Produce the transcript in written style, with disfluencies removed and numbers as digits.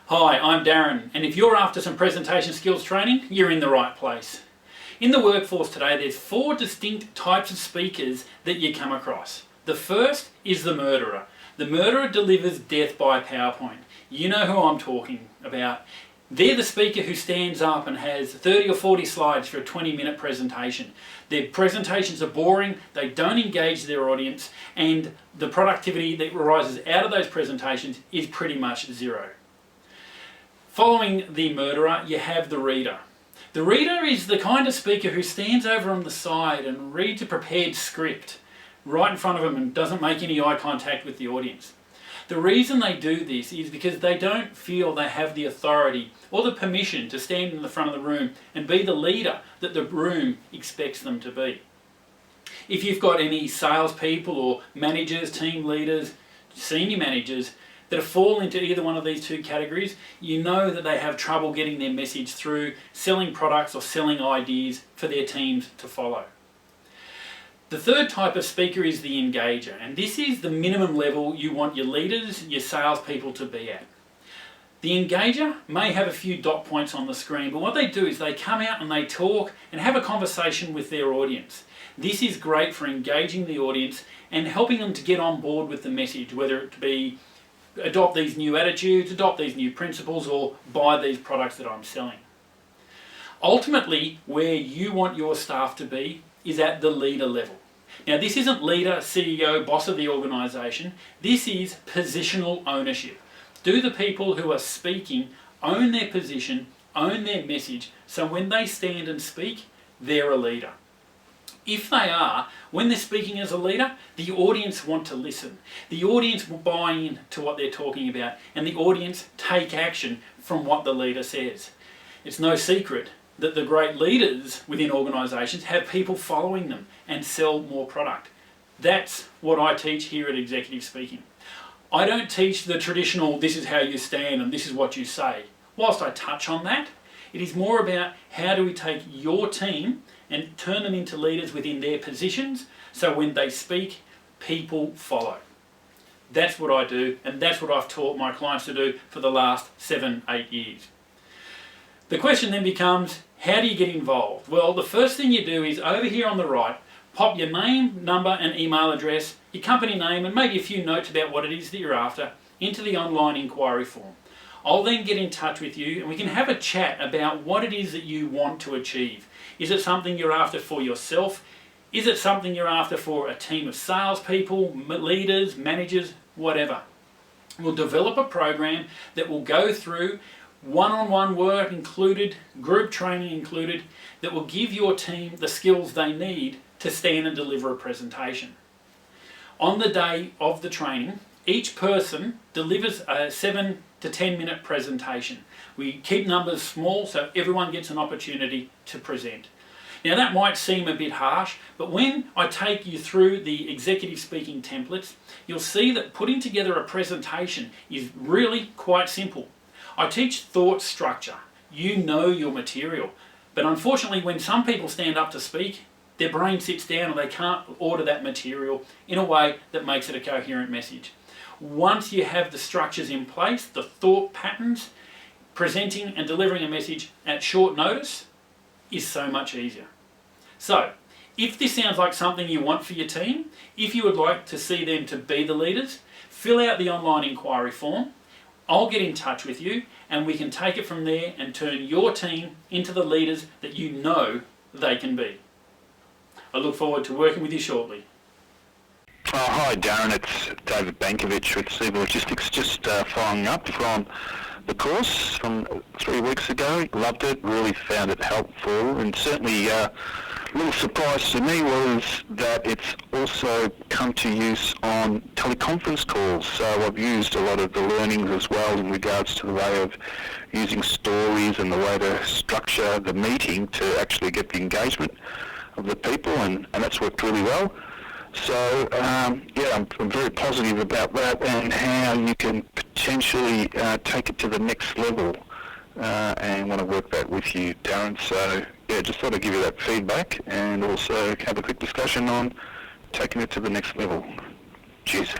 Hi, I'm Darren, and if you're after some presentation skills training, you're in the right place. In the workforce today, there's 4 distinct types of speakers that you come across. The first is the murderer. The murderer delivers death by PowerPoint. You know who I'm talking about. They're the speaker who stands up and has 30 or 40 slides for a 20-minute presentation. Their presentations are boring, they don't engage their audience, and the productivity that arises out of those presentations is pretty much zero. Following the murderer, you have the reader. The reader is the kind of speaker who stands over on the side and reads a prepared script right in front of them and doesn't make any eye contact with the audience. The reason they do this is because they don't feel they have the authority or the permission to stand in the front of the room and be the leader that the room expects them to be. If you've got any salespeople or managers, team leaders, senior managers that fall into either one of these 2 categories, you know that they have trouble getting their message through, selling products or selling ideas for their teams to follow. The third type of speaker is the engager, and this is the minimum level you want your leaders, your salespeople to be at. The engager may have a few dot points on the screen, but what they do is they come out and they talk and have a conversation with their audience. This is great for engaging the audience and helping them to get on board with the message, whether it be adopt these new attitudes, adopt these new principles, or buy these products that I'm selling. Ultimately, where you want your staff to be is at the leader level. Now, this isn't leader, CEO, boss of the organisation. This is positional ownership. Do the people who are speaking own their position, own their message, so when they stand and speak, they're a leader? If they are, when they're speaking as a leader, the audience want to listen. The audience will buy in to what they're talking about, and the audience take action from what the leader says. It's no secret that the great leaders within organisations have people following them and sell more product. That's what I teach here at Executive Speaking. I don't teach the traditional, this is how you stand and this is what you say. Whilst I touch on that, it is more about how do we take your team and turn them into leaders within their positions, so when they speak, people follow. That's what I do, and that's what I've taught my clients to do for the last 7-8 years. The question then becomes, how do you get involved? Well, the first thing you do is over here on the right, pop your name, number and email address, your company name and maybe a few notes about what it is that you're after into the online inquiry form. I'll then get in touch with you and we can have a chat about what it is that you want to achieve. Is it something you're after for yourself? Is it something you're after for a team of salespeople, leaders, managers, whatever? We'll develop a program that will go through one-on-one work included, group training included, that will give your team the skills they need to stand and deliver a presentation. On the day of the training, each person delivers a 7 to 10 minute presentation. We keep numbers small so everyone gets an opportunity to present. Now that might seem a bit harsh, but when I take you through the executive speaking templates, you'll see that putting together a presentation is really quite simple. I teach thought structure. You know your material, but unfortunately when some people stand up to speak, their brain sits down and they can't order that material in a way that makes it a coherent message. Once you have the structures in place, the thought patterns, presenting and delivering a message at short notice is so much easier. So, if this sounds like something you want for your team, if you would like to see them to be the leaders, fill out the online inquiry form. I'll get in touch with you and we can take it from there and turn your team into the leaders that you know they can be. I look forward to working with you shortly. Hi Darren, it's David Bankovich with Siebel Logistics, just following up from the course from 3 weeks ago. Loved it, really found it helpful, and certainly a little surprise to me was that it's also come to use on teleconference calls. So I've used a lot of the learnings as well in regards to the way of using stories and the way to structure the meeting to actually get the engagement of the people, and that's worked really well. So yeah, I'm very positive about that and how you can potentially take it to the next level, and want to work that with you, Darren. So yeah, just thought I'd give you that feedback and also have a quick discussion on taking it to the next level. Cheers.